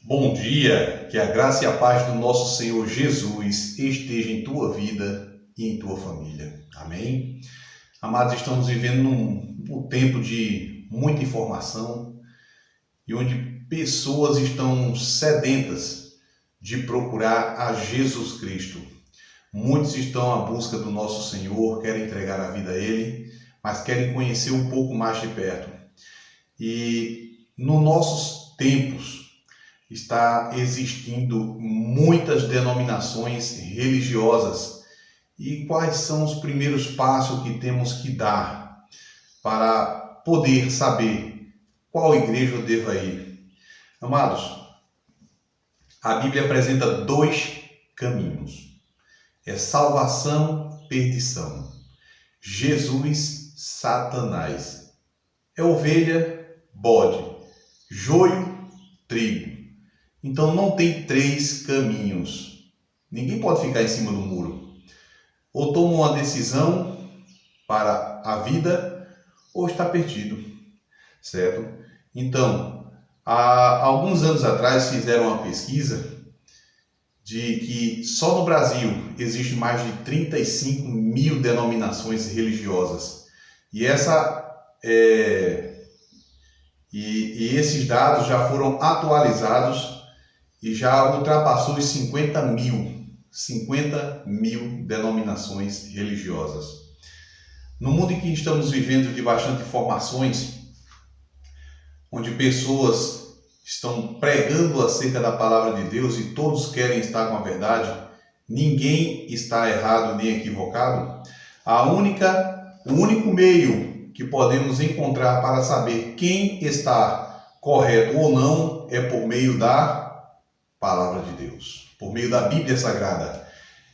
Bom dia, que a graça e a paz do nosso Senhor Jesus esteja em tua vida e em tua família. Amém? Amados, estamos vivendo num tempo de muita informação e onde pessoas estão sedentas de procurar a Jesus Cristo. Muitos estão à busca do nosso Senhor, querem entregar a vida a Ele, mas querem conhecer um pouco mais de perto. E nos nossos tempos, está existindo muitas denominações religiosas. E quais são os primeiros passos que temos que dar para poder saber qual igreja eu devo ir? Amados, a Bíblia apresenta dois caminhos. É salvação, perdição. Jesus, Satanás. É ovelha, bode. Joio, trigo. Então não tem três caminhos. Ninguém pode ficar em cima do muro. Ou toma uma decisão para a vida ou está perdido, certo? Então, há alguns anos atrás fizeram uma pesquisa de que só no Brasil existe mais de 35 mil denominações religiosas. E esses dados já foram atualizados e já ultrapassou os 50 mil denominações religiosas. No mundo em que estamos vivendo de bastante informações, onde pessoas estão pregando acerca da palavra de Deus e todos querem estar com a verdade, ninguém está errado nem equivocado, o único meio que podemos encontrar para saber quem está correto ou não é por meio da Palavra de Deus, por meio da Bíblia Sagrada.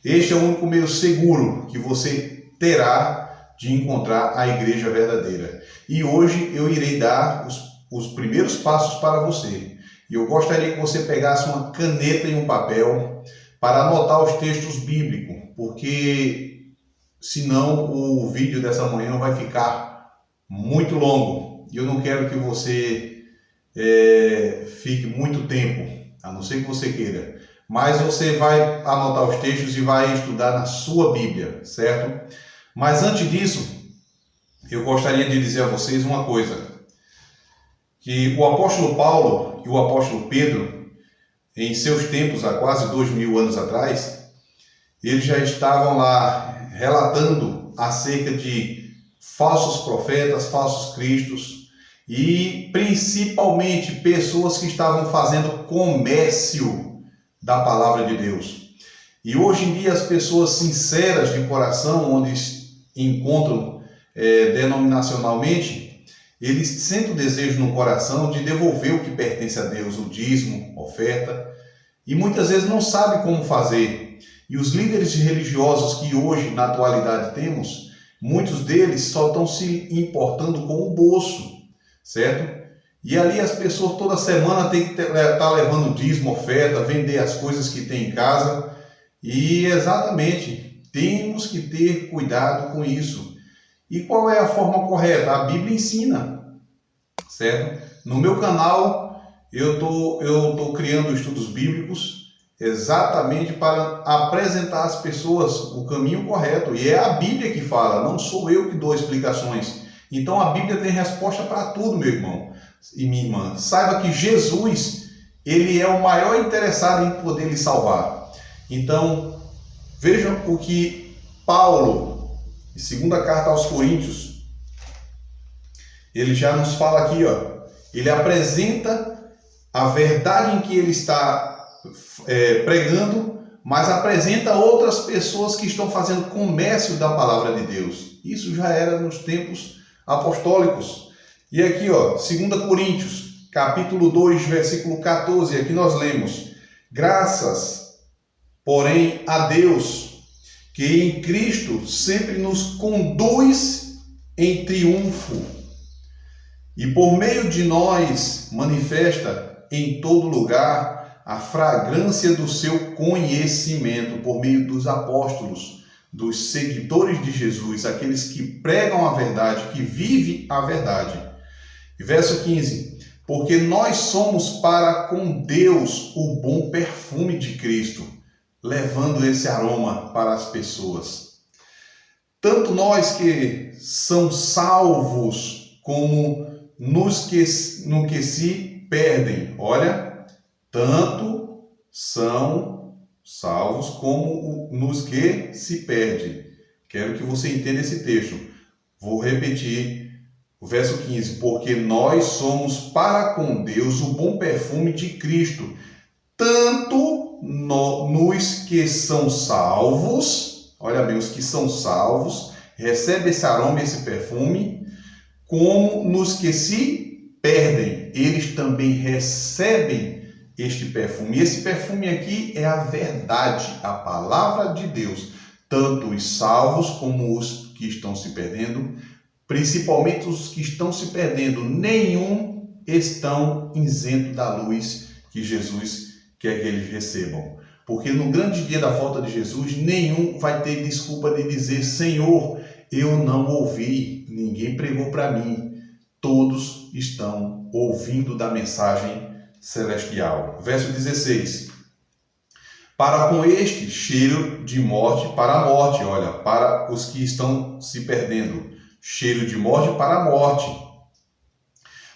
Este é o único meio seguro que você terá de encontrar a igreja verdadeira. E hoje eu irei dar os primeiros passos para você. E eu gostaria que você pegasse uma caneta e um papel para anotar os textos bíblicos, porque senão o vídeo dessa manhã vai ficar muito longo. E eu não quero que você fique muito tempo, a não ser que você queira. Mas você vai anotar os textos e vai estudar na sua Bíblia, certo? Mas antes disso, eu gostaria de dizer a vocês uma coisa. Que o apóstolo Paulo e o apóstolo Pedro, em seus tempos, há quase 2000 anos atrás, eles já estavam lá relatando acerca de falsos profetas, falsos cristos, e principalmente pessoas que estavam fazendo comércio da palavra de Deus. E hoje em dia as pessoas sinceras de coração, onde encontram denominacionalmente, eles sentem o desejo no coração de devolver o que pertence a Deus, o dízimo, oferta, e muitas vezes não sabem como fazer. E os líderes religiosos que hoje na atualidade temos, muitos deles só estão se importando com o bolso, certo? E ali as pessoas toda semana têm que estar levando dízimo, oferta, vender as coisas que tem em casa. E exatamente, temos que ter cuidado com isso. E qual é a forma correta? A Bíblia ensina, certo? No meu canal eu tô criando estudos bíblicos exatamente para apresentar às pessoas o caminho correto. E é a Bíblia que fala, não sou eu que dou explicações. Então a Bíblia tem resposta para tudo, meu irmão e minha irmã. Saiba que Jesus, ele é o maior interessado em poder lhe salvar. Então, vejam o que Paulo, em segunda carta aos Coríntios, ele já nos fala aqui, ó. Ele apresenta a verdade em que ele está pregando, mas apresenta outras pessoas que estão fazendo comércio da palavra de Deus. Isso já era nos tempos apostólicos. E aqui, ó, 2 Coríntios, capítulo 2, versículo 14, aqui nós lemos: graças, porém, a Deus, que em Cristo sempre nos conduz em triunfo, e por meio de nós manifesta em todo lugar a fragrância do seu conhecimento, por meio dos apóstolos, dos seguidores de Jesus, aqueles que pregam a verdade, que vivem a verdade. E verso 15: porque nós somos para com Deus o bom perfume de Cristo, levando esse aroma para as pessoas. Tanto nós que somos salvos, como no que se perdem. Olha, tanto são salvos como nos que se perdem. Quero que você entenda esse texto. Vou repetir o verso 15. Porque nós somos para com Deus o bom perfume de Cristo, tanto nos que são salvos, olha bem, os que são salvos, recebem esse aroma, esse perfume, como nos que se perdem, eles também recebem este perfume. E esse perfume aqui é a verdade, a palavra de Deus. Tanto os salvos como os que estão se perdendo, principalmente os que estão se perdendo, nenhum estão isento da luz que Jesus quer que eles recebam. Porque no grande dia da volta de Jesus, nenhum vai ter desculpa de dizer: Senhor, eu não ouvi, ninguém pregou para mim. Todos estão ouvindo da mensagem celestial. Verso 16. Para com este cheiro de morte para a morte, olha, para os que estão se perdendo, cheiro de morte para a morte.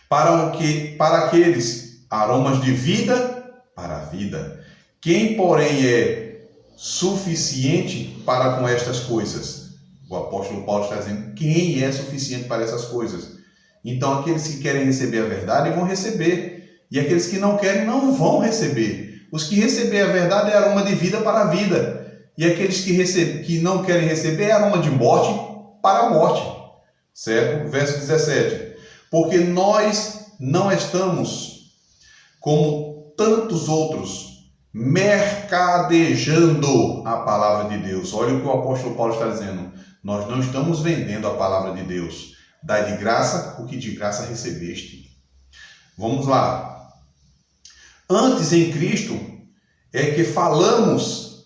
Para aqueles aromas de vida para a vida. Quem, porém, é suficiente para com estas coisas? O apóstolo Paulo está dizendo: quem é suficiente para essas coisas? Então, aqueles que querem receber a verdade vão receber, e aqueles que não querem não vão receber. Os que receber a verdade é aroma de vida para a vida, e aqueles que não querem receber é aroma de morte para a morte. Certo? Verso 17. Porque nós não estamos como tantos outros, mercadejando a palavra de Deus. Olha o que o apóstolo Paulo está dizendo. Nós não estamos vendendo a palavra de Deus. Dai de graça o que de graça recebeste. Vamos lá. Antes em Cristo é que falamos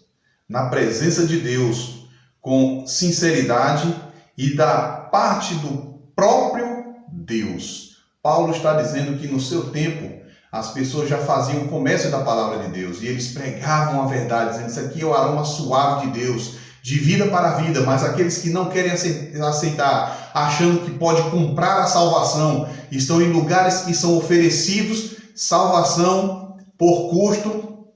na presença de Deus com sinceridade e da parte do próprio Deus. Paulo está dizendo que no seu tempo as pessoas já faziam o comércio da palavra de Deus e eles pregavam a verdade, dizendo: isso aqui é o aroma suave de Deus, de vida para a vida. Mas aqueles que não querem aceitar, achando que pode comprar a salvação, estão em lugares que são oferecidos salvação por custo,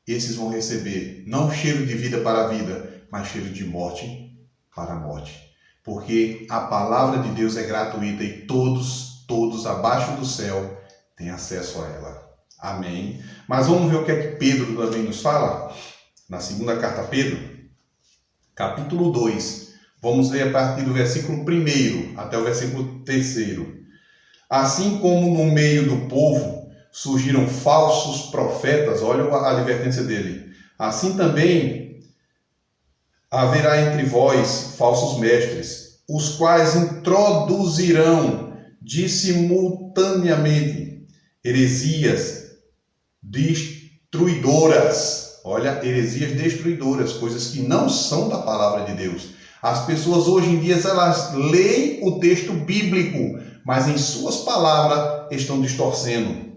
esses vão receber não cheiro de vida para a vida, mas cheiro de morte para a morte. Porque a palavra de Deus é gratuita e todos abaixo do céu têm acesso a ela. Amém? Mas vamos ver o que é que Pedro também nos fala? Na segunda carta a Pedro, capítulo 2. Vamos ler a partir do versículo 1 até o versículo 3. Assim como no meio do povo surgiram falsos profetas, olha a advertência dele, assim também haverá entre vós falsos mestres, os quais introduzirão dissimultaneamente heresias destruidoras. Olha, heresias destruidoras, coisas que não são da palavra de Deus. As pessoas hoje em dia, elas leem o texto bíblico, mas em suas palavras estão distorcendo.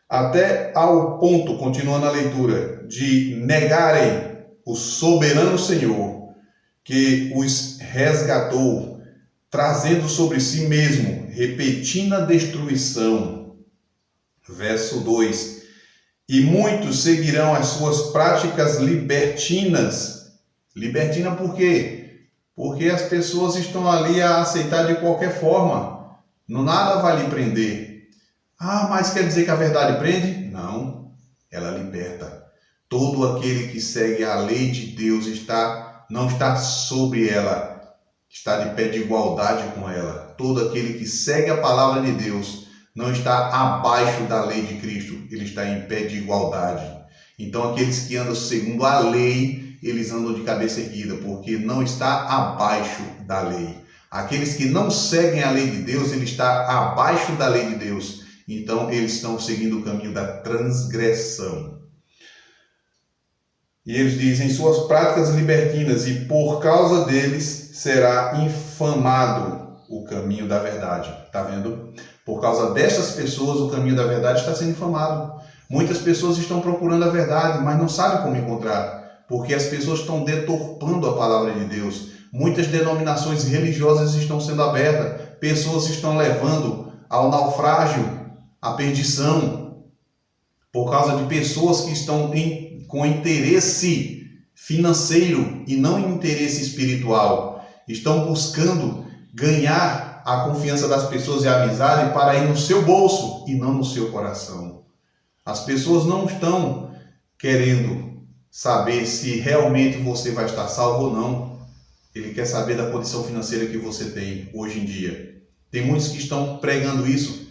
Até ao ponto, continuando a leitura, de negarem o soberano Senhor que os resgatou, trazendo sobre si mesmo repentina destruição. Verso 2. E muitos seguirão as suas práticas libertinas. Libertina por quê? Porque as pessoas estão ali a aceitar de qualquer forma. Nada vai lhe prender. Ah, mas quer dizer que a verdade prende? Não, ela liberta. Todo aquele que segue a lei de Deus não está sobre ela, está de pé de igualdade com ela. Todo aquele que segue a palavra de Deus não está abaixo da lei de Cristo, ele está em pé de igualdade. Então aqueles que andam segundo a lei, eles andam de cabeça erguida, porque não está abaixo da lei. Aqueles que não seguem a lei de Deus, ele está abaixo da lei de Deus. Então, eles estão seguindo o caminho da transgressão. E eles dizem: suas práticas libertinas, e por causa deles será infamado o caminho da verdade. Está vendo? Por causa dessas pessoas, o caminho da verdade está sendo inflamado. Muitas pessoas estão procurando a verdade, mas não sabem como encontrar, porque as pessoas estão deturpando a palavra de Deus. Muitas denominações religiosas estão sendo abertas, pessoas estão levando ao naufrágio, à perdição, por causa de pessoas que estão com interesse financeiro e não interesse espiritual. Estão buscando ganhar a confiança das pessoas e a amizade para ir no seu bolso e não no seu coração. As pessoas não estão querendo saber se realmente você vai estar salvo ou não. Ele quer saber da condição financeira que você tem hoje em dia. Tem muitos que estão pregando isso,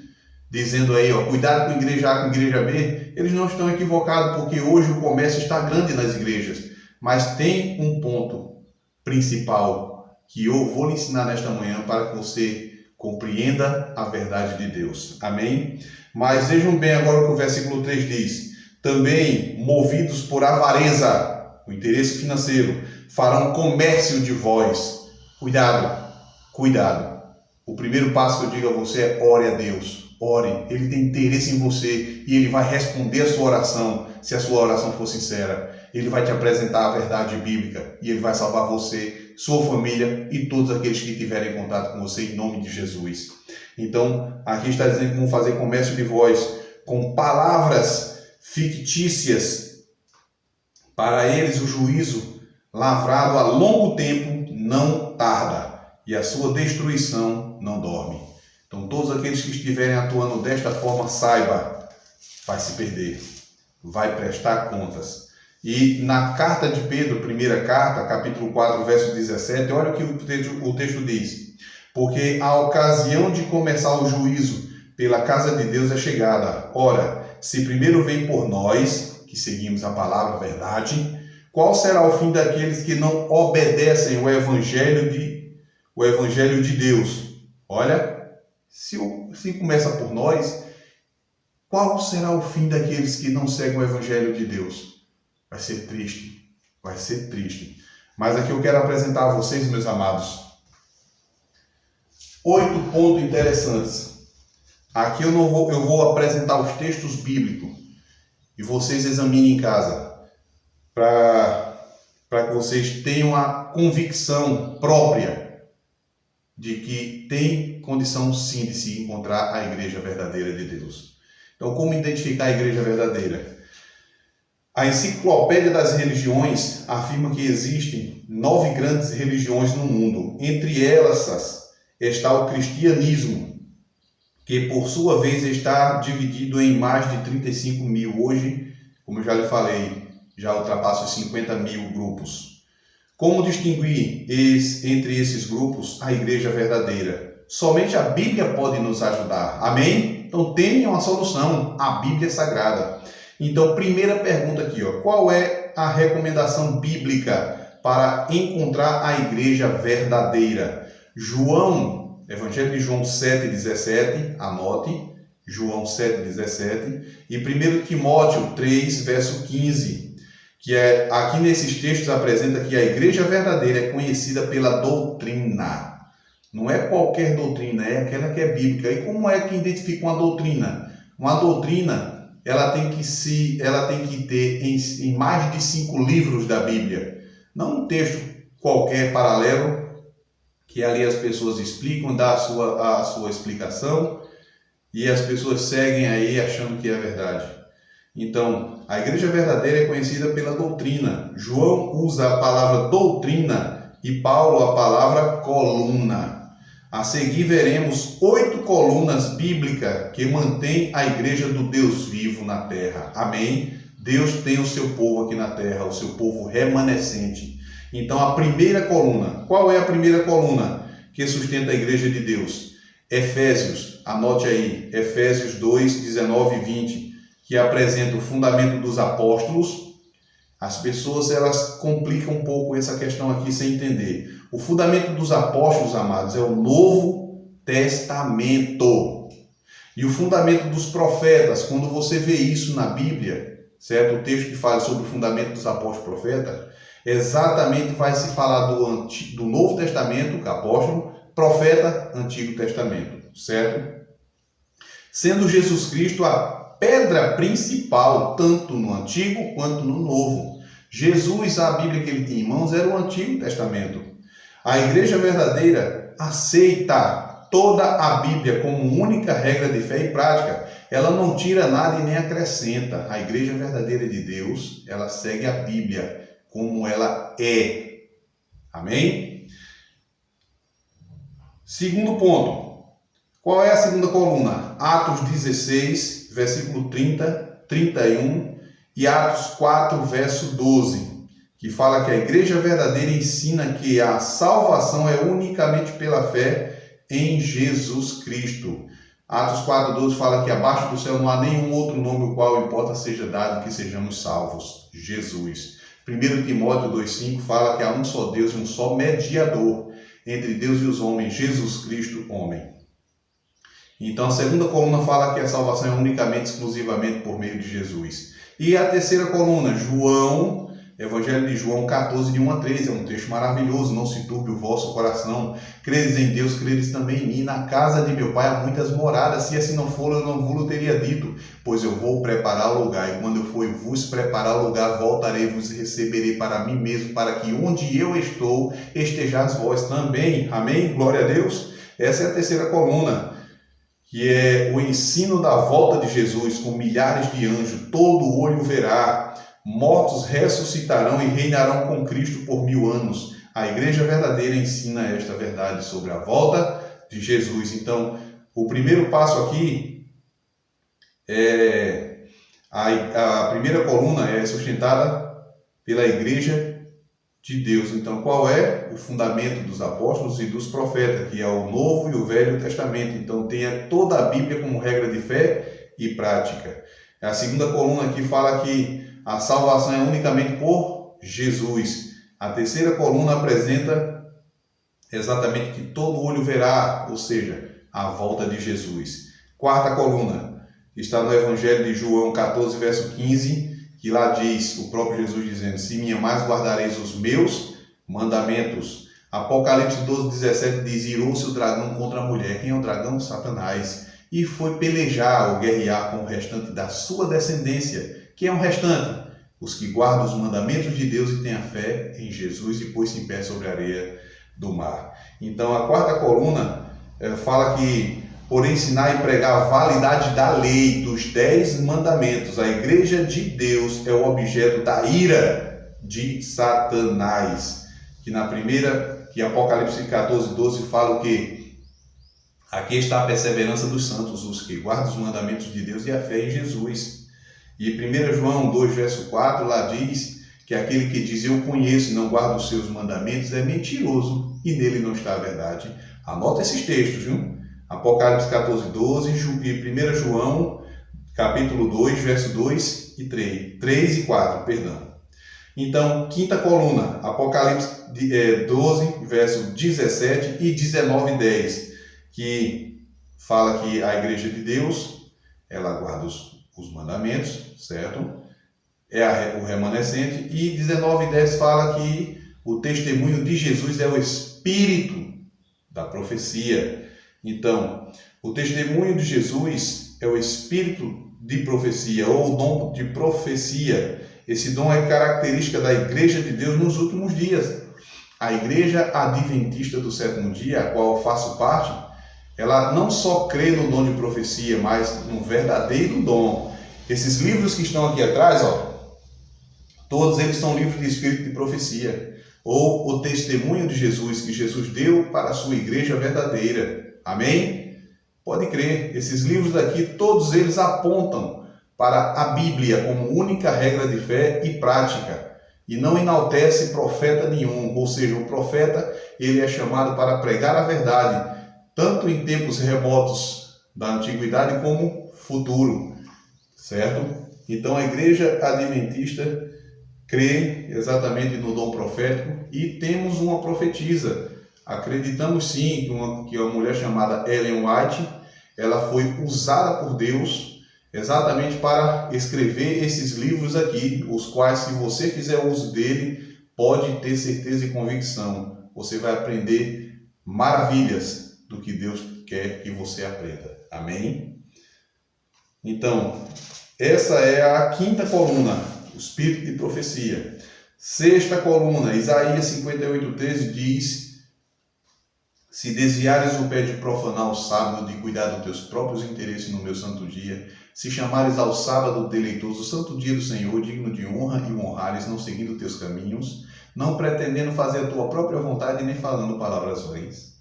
dizendo aí, cuidado com igreja A, com igreja B. Eles não estão equivocados, porque hoje o comércio está grande nas igrejas. Mas tem um ponto principal que eu vou lhe ensinar nesta manhã para que você compreenda a verdade de Deus. Amém? Mas vejam bem agora o que o versículo 3 diz. Também, movidos por avareza, o interesse financeiro, farão comércio de vós. Cuidado, cuidado. O primeiro passo que eu digo a você é ore a Deus. Ore, Ele tem interesse em você e Ele vai responder a sua oração, se a sua oração for sincera. Ele vai te apresentar a verdade bíblica e Ele vai salvar você, sua família e todos aqueles que tiverem contato com você em nome de Jesus. Então, aqui está dizendo que vão fazer comércio de vós com palavras fictícias. Para eles o juízo lavrado a longo tempo não tarda e a sua destruição não dorme. Então, todos aqueles que estiverem atuando desta forma, saiba, vai se perder, vai prestar contas. E na carta de Pedro, primeira carta, capítulo 4, verso 17, olha o que o texto diz. Porque a ocasião de começar o juízo pela casa de Deus é chegada. Ora, se primeiro vem por nós, que seguimos a palavra, a verdade, qual será o fim daqueles que não obedecem o evangelho de Deus? Olha, se começa por nós, qual será o fim daqueles que não seguem o evangelho de Deus? Vai ser triste, vai ser triste. Mas aqui eu quero apresentar a vocês, meus amados, 8 pontos interessantes. Aqui eu vou apresentar os textos bíblicos e vocês examinem em casa para que vocês tenham a convicção própria de que tem condição sim de se encontrar a igreja verdadeira de Deus. Então, como identificar a igreja verdadeira? A Enciclopédia das Religiões afirma que existem 9 grandes religiões no mundo. Entre elas está o cristianismo, que por sua vez está dividido em mais de 35 mil. Hoje, como eu já lhe falei, já ultrapassa os 50 mil grupos. Como distinguir entre esses grupos a igreja verdadeira? Somente a Bíblia pode nos ajudar. Amém? Então tenham a solução, a Bíblia Sagrada. Então, primeira pergunta aqui, qual é a recomendação bíblica para encontrar a igreja verdadeira? Evangelho de João 7,17, anote, João 7,17, e 1 Timóteo 3, verso 15, que aqui nesses textos apresenta que a igreja verdadeira é conhecida pela doutrina. Não é qualquer doutrina, é aquela que é bíblica. E como é que identifica uma doutrina? Uma doutrina, ela tem que ter em mais de 5 livros da Bíblia. Não um texto qualquer paralelo, que ali as pessoas explicam, dá a sua explicação, e as pessoas seguem aí achando que é verdade. Então, a igreja verdadeira é conhecida pela doutrina. João usa a palavra doutrina e Paulo a palavra coluna. A seguir veremos 8 colunas bíblicas que mantêm a igreja do Deus vivo na terra. Amém? Deus tem o seu povo aqui na terra, o seu povo remanescente. Então a primeira coluna, qual é a primeira coluna que sustenta a igreja de Deus? Efésios, anote aí, Efésios 2, 19 e 20, que apresenta o fundamento dos apóstolos. As pessoas elas complicam um pouco essa questão aqui sem entender. O fundamento dos apóstolos, amados, é o Novo Testamento. E o fundamento dos profetas, quando você vê isso na Bíblia, certo? O texto que fala sobre o fundamento dos apóstolos e profetas, exatamente vai se falar do Novo Testamento, apóstolo, profeta, Antigo Testamento, certo? sendo Jesus Cristo a pedra principal, tanto no Antigo quanto no Novo. Jesus, a Bíblia que ele tinha em mãos, era o Antigo Testamento. A igreja verdadeira aceita toda a Bíblia como única regra de fé e prática. Ela não tira nada e nem acrescenta. A igreja verdadeira de Deus, ela segue a Bíblia como ela é. Amém? Segundo ponto. Qual é a segunda coluna? Atos 16, versículo 30, 31 e Atos 4, verso 12, que fala que a igreja verdadeira ensina que a salvação é unicamente pela fé em Jesus Cristo. Atos 4, 12 fala que abaixo do céu não há nenhum outro nome o qual importa seja dado que sejamos salvos. Jesus. 1 Timóteo 2,5 fala que há um só Deus e um só mediador entre Deus e os homens, Jesus Cristo, homem. Então a segunda coluna fala que a salvação é unicamente, exclusivamente por meio de Jesus. E a terceira coluna, Evangelho de João 14, de 1 a 13, é um texto maravilhoso. Não se turbe o vosso coração, credes em Deus, credes também em mim. Na casa de meu pai há muitas moradas, se assim não for, eu não vos teria dito, pois eu vou preparar o lugar, e quando eu for vos preparar o lugar, voltarei e vos receberei para mim mesmo, para que onde eu estou, estejais vós também. Amém? Glória a Deus. Essa é a terceira coluna, que é o ensino da volta de Jesus, com milhares de anjos, todo olho verá, mortos ressuscitarão e reinarão com Cristo por 1000 anos. A igreja verdadeira ensina esta verdade sobre a volta de Jesus. Então, o primeiro passo aqui é a primeira coluna é sustentada pela igreja de Deus. Então, qual é o fundamento dos apóstolos e dos profetas, que é o Novo e o Velho Testamento? Então, tenha toda a Bíblia como regra de fé e prática. A segunda coluna aqui fala que a salvação é unicamente por Jesus. A terceira coluna apresenta exatamente que todo olho verá, ou seja, a volta de Jesus. Quarta coluna está no Evangelho de João 14, verso 15, que lá diz, o próprio Jesus dizendo, se me amais, guardareis os meus mandamentos. Apocalipse 12, 17 diz, irou-se o dragão contra a mulher. Quem é o dragão? Satanás. E foi pelejar ou guerrear com o restante da sua descendência. Quem é o restante? Os que guardam os mandamentos de Deus e têm a fé em Jesus e pôs-se em pé sobre a areia do mar. Então, a quarta coluna fala que, por ensinar e pregar a validade da lei, dos 10 mandamentos, a igreja de Deus é o objeto da ira de Satanás. Que Apocalipse 14, 12 fala o quê? Aqui está a perseverança dos santos, os que guardam os mandamentos de Deus e a fé em Jesus. E 1 João 2, verso 4, lá diz que aquele que diz eu conheço e não guarda os seus mandamentos é mentiroso e nele não está a verdade. Anota esses textos, viu? Apocalipse 14, 12 e 1 João capítulo 2, verso 2 e 3 e 4, perdão. Então, quinta coluna, Apocalipse 12, verso 17 e 19, 10, que fala que a igreja de Deus, ela guarda os mandamentos, certo? É o remanescente. E 19:10 fala que o testemunho de Jesus é o espírito da profecia. Então, o testemunho de Jesus é o espírito de profecia, ou o dom de profecia. Esse dom é característica da igreja de Deus nos últimos dias. A igreja adventista do sétimo dia, a qual eu faço parte, ela não só crê no dom de profecia, mas no verdadeiro dom. Esses livros que estão aqui atrás, todos eles são livros de espírito de profecia, ou o testemunho de Jesus, que Jesus deu para a sua igreja verdadeira. Amém? Pode crer, esses livros aqui, todos eles apontam para a Bíblia como única regra de fé e prática, e não enaltece profeta nenhum, ou seja, o profeta ele é chamado para pregar a verdade, tanto em tempos remotos da antiguidade como futuro, certo? Então a igreja adventista crê exatamente no dom profético e temos uma profetisa. Acreditamos sim que uma mulher chamada Ellen White, ela foi usada por Deus exatamente para escrever esses livros aqui, os quais, se você fizer uso dele, pode ter certeza e convicção. Você vai aprender maravilhas do que Deus quer que você aprenda. Amém? Então, essa é a quinta coluna, o espírito de profecia. Sexta coluna, Isaías 58:13 diz: se desviares o pé de profanar o sábado, de cuidar dos teus próprios interesses no meu santo dia, se chamares ao sábado deleitoso, o santo dia do Senhor, digno de honra, e o honrares, não seguindo teus caminhos, não pretendendo fazer a tua própria vontade, nem falando palavras vãs.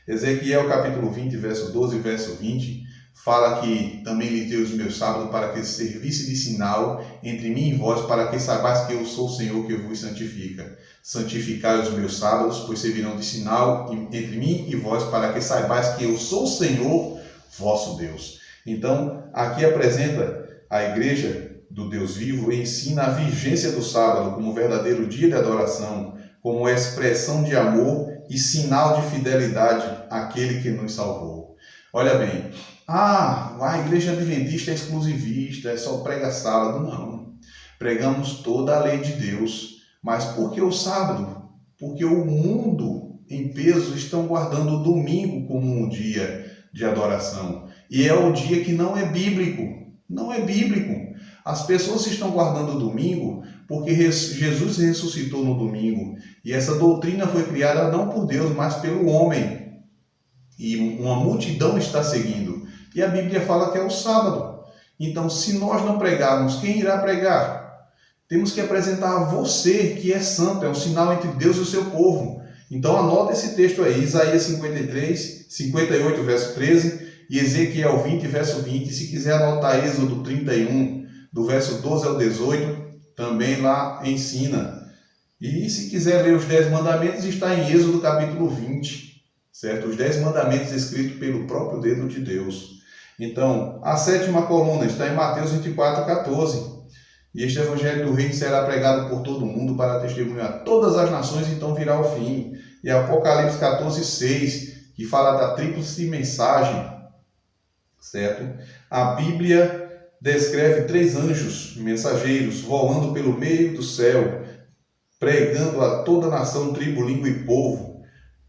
Ezequiel capítulo 20, verso 12 e verso 20, fala que também lhe dei os meus sábados para que servisse de sinal entre mim e vós, para que saibais que eu sou o Senhor que vos santifica. Santificai os meus sábados, pois servirão de sinal entre mim e vós, para que saibais que eu sou o Senhor, vosso Deus. Então, aqui apresenta a igreja do Deus vivo e ensina a vigência do sábado como verdadeiro dia de adoração, como expressão de amor e sinal de fidelidade àquele que nos salvou. Olha bem, a igreja adventista é exclusivista, só prega sábado. Não, pregamos toda a lei de Deus. Mas por que o sábado? Porque o mundo em peso estão guardando o domingo como um dia de adoração. E é o dia que não é bíblico. Não é bíblico. As pessoas estão guardando o domingo porque Jesus ressuscitou no domingo. E essa doutrina foi criada não por Deus, mas pelo homem. E uma multidão está seguindo. E a Bíblia fala que é o sábado. Então, se nós não pregarmos, quem irá pregar? Temos que apresentar a você que é santo, é um sinal entre Deus e o seu povo. Então anota esse texto aí, Isaías 58, verso 13, e Ezequiel 20, verso 20. E se quiser anotar Êxodo 31, do verso 12 ao 18, também lá ensina. E se quiser ler os 10 mandamentos, está em Êxodo capítulo 20, certo? Os 10 mandamentos escritos pelo próprio dedo de Deus. Então, a sétima coluna está em Mateus 24:14. E este evangelho do reino será pregado por todo mundo para testemunhar a todas as nações, então virá o fim. E Apocalipse 14:6, que fala da tríplice mensagem, certo? A Bíblia descreve 3 anjos mensageiros voando pelo meio do céu, pregando a toda nação, tribo, língua e povo.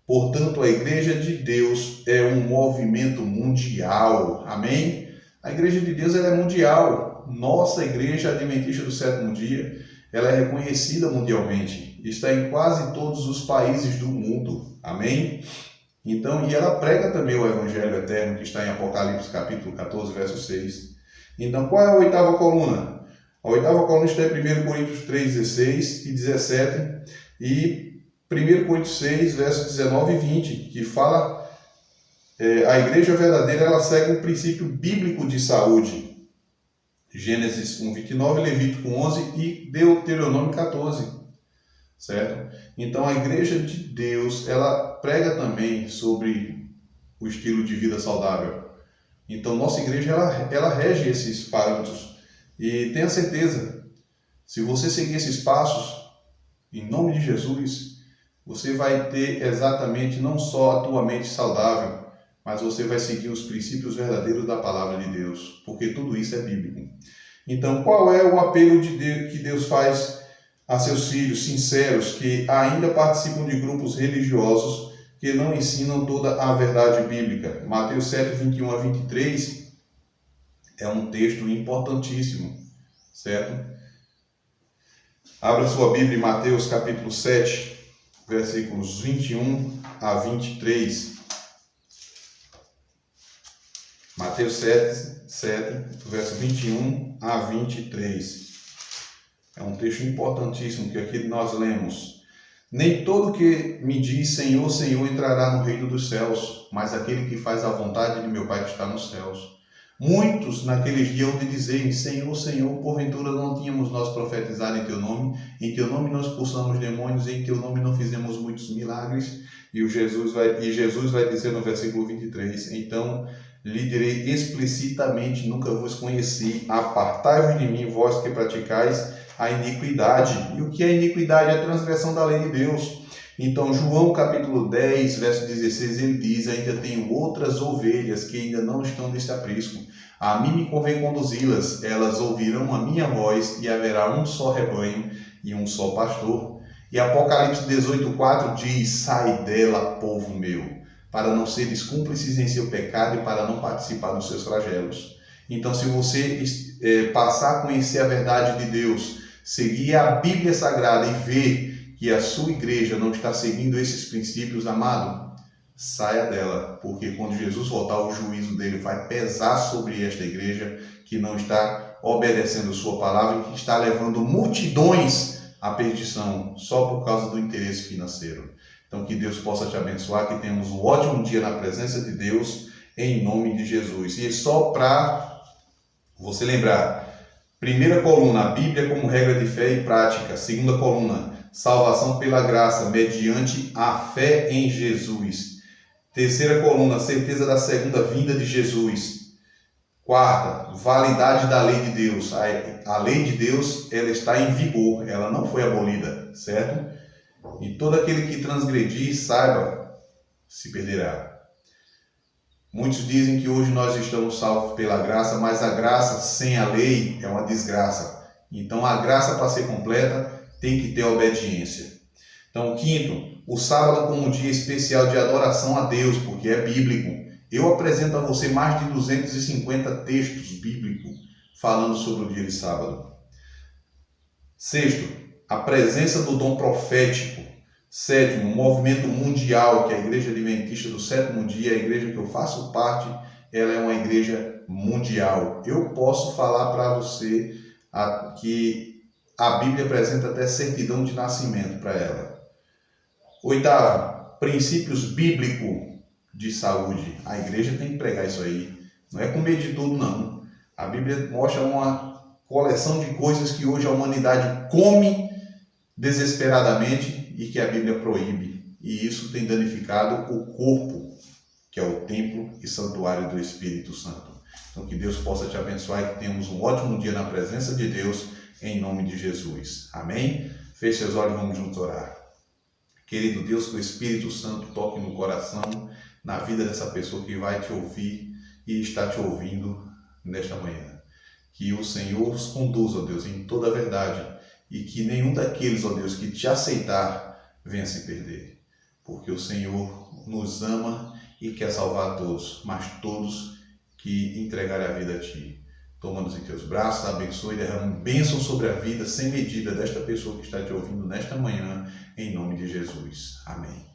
Portanto, a igreja de Deus é um movimento mundial. Amém? A igreja de Deus ela é mundial. Nossa igreja adventista do sétimo dia, ela é reconhecida mundialmente, está em quase todos os países do mundo, amém? Então, e ela prega também o evangelho eterno que está em Apocalipse capítulo 14, verso 6. Então, qual é a oitava coluna? A oitava coluna está em 1 Coríntios 3, 16 e 17 e 1 Coríntios 6, versos 19 e 20, que fala a igreja verdadeira, ela segue um princípio bíblico de saúde. Gênesis 1:29, Levítico 11 e Deuteronômio 14, certo? Então a igreja de Deus, ela prega também sobre o estilo de vida saudável. Então nossa igreja, ela rege esses parâmetros. E tenha certeza, se você seguir esses passos, em nome de Jesus, você vai ter exatamente não só a tua mente saudável, mas você vai seguir os princípios verdadeiros da palavra de Deus, porque tudo isso é bíblico. Então, qual é o apelo de Deus, que Deus faz a seus filhos sinceros que ainda participam de grupos religiosos que não ensinam toda a verdade bíblica? Mateus 7, 21 a 23 é um texto importantíssimo, certo? Abra sua Bíblia em Mateus capítulo 7, versículos 21 a 23. Mateus 7, verso 21 a 23. É um texto importantíssimo que aqui nós lemos. Nem todo que me diz Senhor, Senhor entrará no reino dos céus, mas aquele que faz a vontade de meu Pai que está nos céus. Muitos naqueles dias hão de dizer-me, Senhor, Senhor, porventura não tínhamos nós profetizado em Teu nome não expulsamos demônios, em Teu nome não fizemos muitos milagres. E Jesus vai dizer no versículo 23, então lhe direi explicitamente, nunca vos conheci, apartai-vos de mim, vós que praticais a iniquidade. E o que é iniquidade? É a transgressão da lei de Deus. Então, João capítulo 10, verso 16, ele diz, ainda tenho outras ovelhas que ainda não estão neste aprisco. A mim me convém conduzi-las, elas ouvirão a minha voz e haverá um só rebanho e um só pastor. E Apocalipse 18:4 diz, sai dela, povo meu, para não seres cúmplices em seu pecado e para não participar dos seus flagelos. Então, se você passar a conhecer a verdade de Deus, seguir a Bíblia Sagrada e ver que a sua igreja não está seguindo esses princípios, amado, saia dela, porque quando Jesus voltar, o juízo dele vai pesar sobre esta igreja que não está obedecendo sua palavra e que está levando multidões à perdição só por causa do interesse financeiro. Então, que Deus possa te abençoar, que tenhamos um ótimo dia na presença de Deus, em nome de Jesus. E só para você lembrar, primeira coluna, a Bíblia como regra de fé e prática. Segunda coluna, salvação pela graça, mediante a fé em Jesus. Terceira coluna, certeza da segunda vinda de Jesus. Quarta, validade da lei de Deus. A lei de Deus, ela está em vigor, ela não foi abolida, certo? E todo aquele que transgredir, saiba, se perderá. Muitos dizem que hoje nós estamos salvos pela graça, mas a graça sem a lei é uma desgraça. Então a graça, para ser completa, tem que ter obediência. Então, quinto, o sábado como um dia especial de adoração a Deus, porque é bíblico. Eu apresento a você mais de 250 textos bíblicos falando sobre o dia de sábado. Sexto, a presença do dom profético. Sétimo, o movimento mundial, que é a Igreja Adventista do Sétimo Dia, a igreja que eu faço parte, ela é uma igreja mundial. Eu posso falar para você que a Bíblia apresenta até certidão de nascimento para ela. Oitavo, princípios bíblicos de saúde. A igreja tem que pregar isso aí. Não é com medo de tudo, não. A Bíblia mostra uma coleção de coisas que hoje a humanidade come desesperadamente e que a Bíblia proíbe. E isso tem danificado o corpo, que é o templo e santuário do Espírito Santo. Então que Deus possa te abençoar e que tenhamos um ótimo dia na presença de Deus, em nome de Jesus. Amém? Feche seus olhos e vamos juntos orar. Querido Deus, que o Espírito Santo toque no coração, na vida dessa pessoa que vai te ouvir e está te ouvindo nesta manhã. Que o Senhor os conduza, ó Deus, em toda a verdade e que nenhum daqueles, ó Deus, que te aceitar venha se perder. Porque o Senhor nos ama e quer salvar todos, mas todos que entregarem a vida a Ti. Toma-nos em Teus braços, abençoe e derrama bênção sobre a vida sem medida desta pessoa que está te ouvindo nesta manhã, em nome de Jesus. Amém.